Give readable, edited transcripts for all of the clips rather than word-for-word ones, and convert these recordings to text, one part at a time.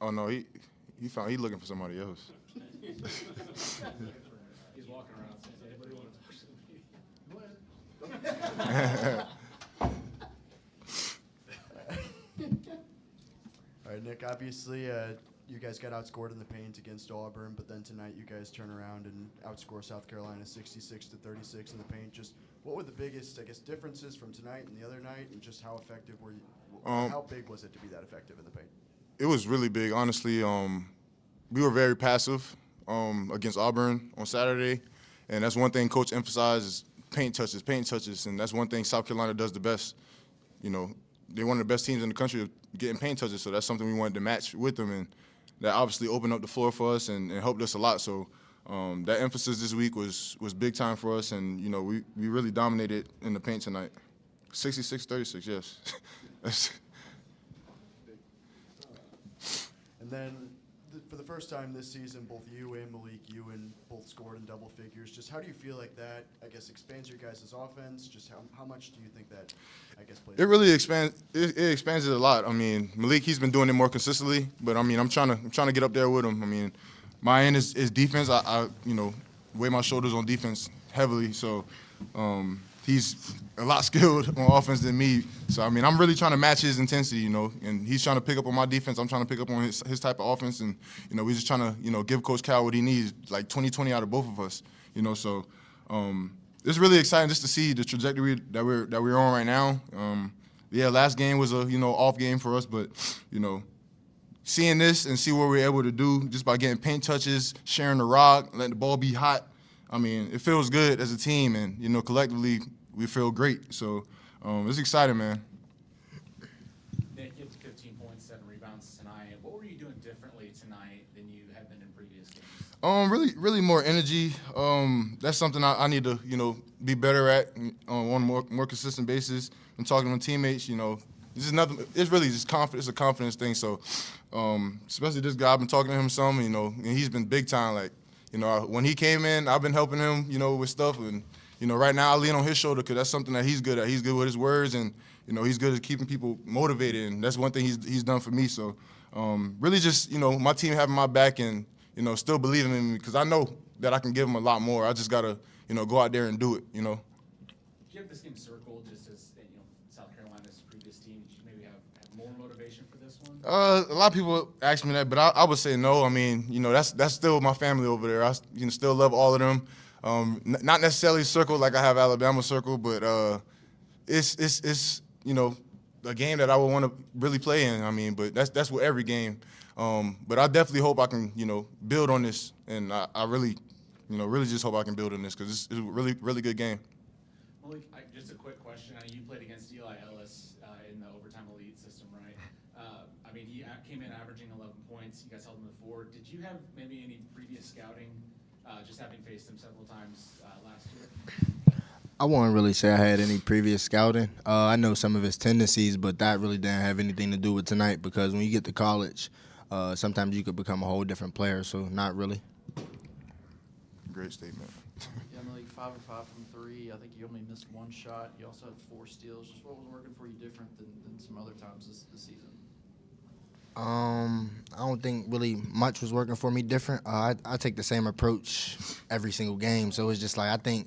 Oh no, he looking for somebody else. He's walking around saying, "Anybody want to talk to me?" All right, Nick, obviously you guys got outscored in the paint against Auburn, but then tonight you guys turn around and outscore South Carolina 66-36 in the paint. Just what were the biggest, I guess, differences from tonight and the other night, and just how effective were you? How big was it to be that effective in the paint? It was really big, honestly. We were very passive against Auburn on Saturday, and that's one thing Coach emphasized is paint touches, and that's one thing South Carolina does the best. You know, they're one of the best teams in the country of getting paint touches, so that's something we wanted to match with them, and that obviously opened up the floor for us and helped us a lot. So that emphasis this week was big time for us, and, you know, we really dominated in the paint tonight. 66-36, yes. And then for the first time this season, both you and Meleek, both scored in double figures. Just how do you feel like that, I guess, expands your guys' offense? Just how much do you think that, I guess, plays? It really expands it a lot. I mean, Meleek, he's been doing it more consistently, but I mean, I'm trying to get up there with him. I mean, my end is defense. I you know, weigh my shoulders on defense heavily, so he's a lot skilled on offense than me. So I mean, I'm really trying to match his intensity, you know, and he's trying to pick up on my defense. I'm trying to pick up on his type of offense, and you know, we're just trying to, you know, give Coach Cal what he needs, like 20-20 out of both of us, you know. So it's really exciting just to see the trajectory that we're on right now. Yeah, last game was a, you know, off game for us, but you know, seeing this and see what we're able to do just by getting paint touches, sharing the rock, letting the ball be hot. I mean, it feels good as a team, and you know, collectively we feel great. So it's exciting, man. Nick, you had 15 points, 7 rebounds tonight. What were you doing differently tonight than you had been in previous games? Really more energy. That's something I need to, you know, be better at on one more consistent basis. I'm talking to my teammates, you know. This is nothing. It's really just confidence. It's a confidence thing. So, especially this guy, I've been talking to him some, you know, and he's been big time. Like, you know, when he came in, I've been helping him, you know, with stuff, and you know, right now I lean on his shoulder because that's something that he's good at. He's good with his words, and you know, he's good at keeping people motivated, and that's one thing he's done for me. So, really, just, you know, my team having my back and, you know, still believing in me because I know that I can give them a lot more. I just gotta, you know, go out there and do it. You know. Did you have this game circled just as, you know, South Carolina's previous team? Did you maybe have more motivation for this one? A lot of people ask me that, but I would say no. I mean, you know, that's still my family over there. I, you know, still love all of them. Not necessarily circled like I have Alabama circled, but it's you know, a game that I would want to really play in. I mean, but that's with every game. But I definitely hope I can, you know, build on this, and I really, you know, really just hope I can build on this because it's a really good game. Meleek, just a quick question. You played against Eli Ellis in the overtime elite system, right? I mean, he came in averaging 11 points. You guys held him to 4. Did you have maybe any previous scouting, just having faced him several times last year? I wouldn't really say I had any previous scouting. I know some of his tendencies, but that really didn't have anything to do with tonight because when you get to college, sometimes you could become a whole different player, so not really. Great statement. Yeah, Meleek, 5 of 5 from 3. I think you only missed 1 shot. You also had 4 steals. Just what was working for you different than some other times this season? I don't think really much was working for me different. I take the same approach every single game, so it's just like I think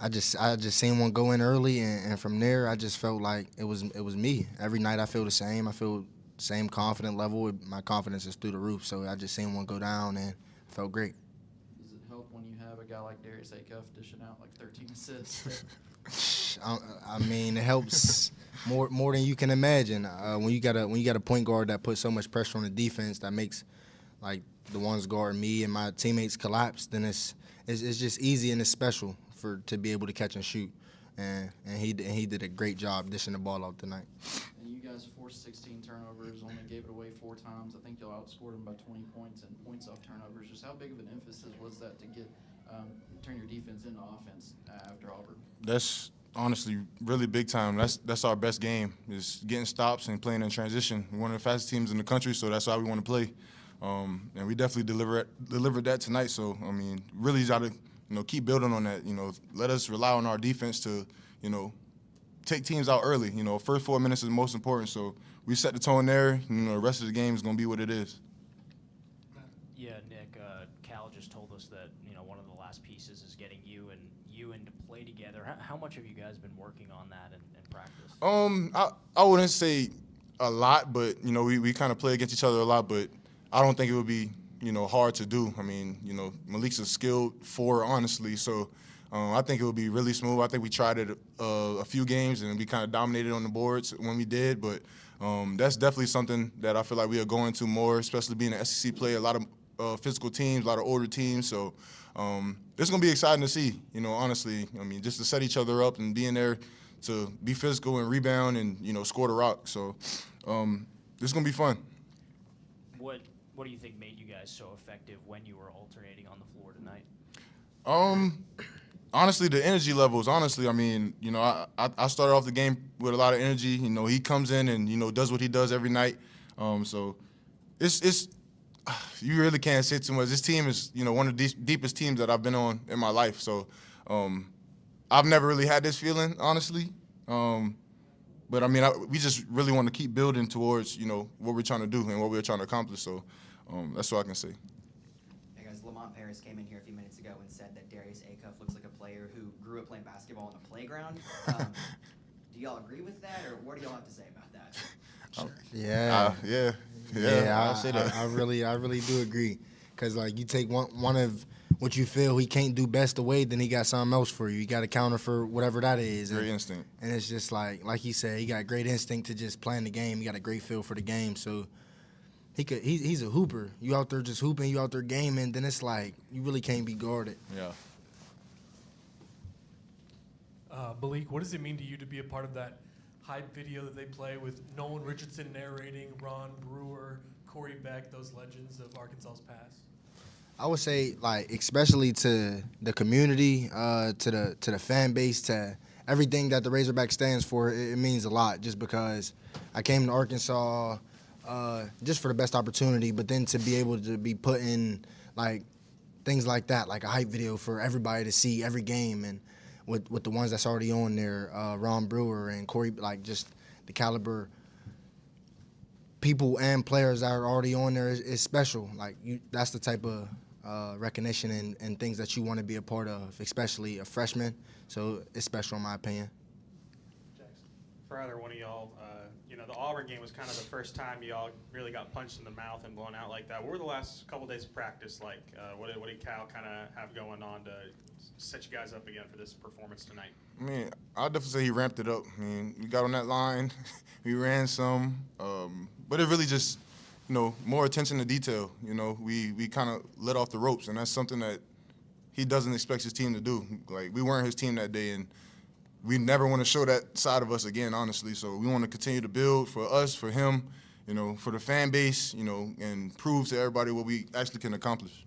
I just seen one go in early, and from there I just felt like it was me. Every night I feel the same. I feel the same confident level. My confidence is through the roof, so I just seen one go down and felt great. Does it help when you have a guy like Darius Acuff dishing out like 13 assists? I mean, it helps more than you can imagine. When you got a point guard that puts so much pressure on the defense that makes like the ones guarding me and my teammates collapse, then it's just easy and it's special to be able to catch and shoot. And he did a great job dishing the ball out tonight. And you guys forced 16 turnovers, only gave it away 4 times. I think y'all outscored them by 20 points and points off turnovers. Just how big of an emphasis was that to get turn your defense into offense after Auburn? That's honestly really big time. That's our best game is getting stops and playing in transition. We're one of the fastest teams in the country, so that's how we want to play. And we definitely delivered that tonight. So I mean, really got to, you know, keep building on that. You know, let us rely on our defense to, you know, take teams out early. You know, first 4 minutes is most important. So we set the tone there. You know, the rest of the game is going to be what it is. Yeah, Nick, Cal just told us that, you know, one of the last pieces is getting you into play together. How much have you guys been working on that in practice? I wouldn't say a lot, but, you know, we kind of play against each other a lot, but I don't think it would be, you know, hard to do. I mean, you know, Meleek's a skilled four, honestly, so I think it would be really smooth. I think we tried it a few games, and we kind of dominated on the boards when we did, but that's definitely something that I feel like we are going to more, especially being an SEC player, a lot of physical teams, a lot of older teams, so it's going to be exciting to see, you know, honestly. I mean, just to set each other up and being there to be physical and rebound and, you know, score the rock. So this is going to be fun. What do you think made you guys so effective when you were alternating on the floor tonight? Honestly, the energy levels, honestly, I mean, you know, I started off the game with a lot of energy. You know, he comes in and, you know, does what he does every night. So it's you really can't say too much. This team is, you know, one of the deepest teams that I've been on in my life. So I've never really had this feeling, honestly. But, I mean, we just really want to keep building towards, you know, what we're trying to do and what we're trying to accomplish. So that's what I can say. Hey, guys, Lamont Paris came in here a few minutes ago and said that Darius Acuff looks like a player who grew up playing basketball on the playground. Do y'all agree with that, or what do y'all have to say about that? Yeah. I'll say that. I really do agree. Because, like, you take one of what you feel he can't do best away, then he got something else for you. You got to counter for whatever that is. Great instinct. And it's just like he said, he got great instinct to just playing the game. He got a great feel for the game. So he's a hooper. You out there just hooping, you out there gaming, then it's like you really can't be guarded. Yeah. Meleek, what does it mean to you to be a part of that hype video that they play with Nolan Richardson narrating, Ron Brewer, Corey Beck, those legends of Arkansas's past? I would say, like, especially to the community, to the fan base, to everything that the Razorback stands for, it means a lot. Just because I came to Arkansas just for the best opportunity, but then to be able to be put in, like, things like that, like a hype video for everybody to see every game, and with the ones that's already on there, Ron Brewer and Corey, like, just the caliber people and players that are already on there is special. Like, that's the type of recognition and things that you want to be a part of, especially a freshman. So it's special in my opinion. For either one of y'all, you know, the Auburn game was kind of the first time y'all really got punched in the mouth and blown out like that. What were the last couple days of practice like? What did Cal kind of have going on to set you guys up again for this performance tonight? I mean, I'll definitely say he ramped it up. I mean, we got on that line, we ran some, but it really just, you know, more attention to detail. You know, we kind of let off the ropes, and that's something that he doesn't expect his team to do. Like, we weren't his team that day, and we never want to show that side of us again, honestly. So we want to continue to build for us, for him, you know, for the fan base, you know, and prove to everybody what we actually can accomplish.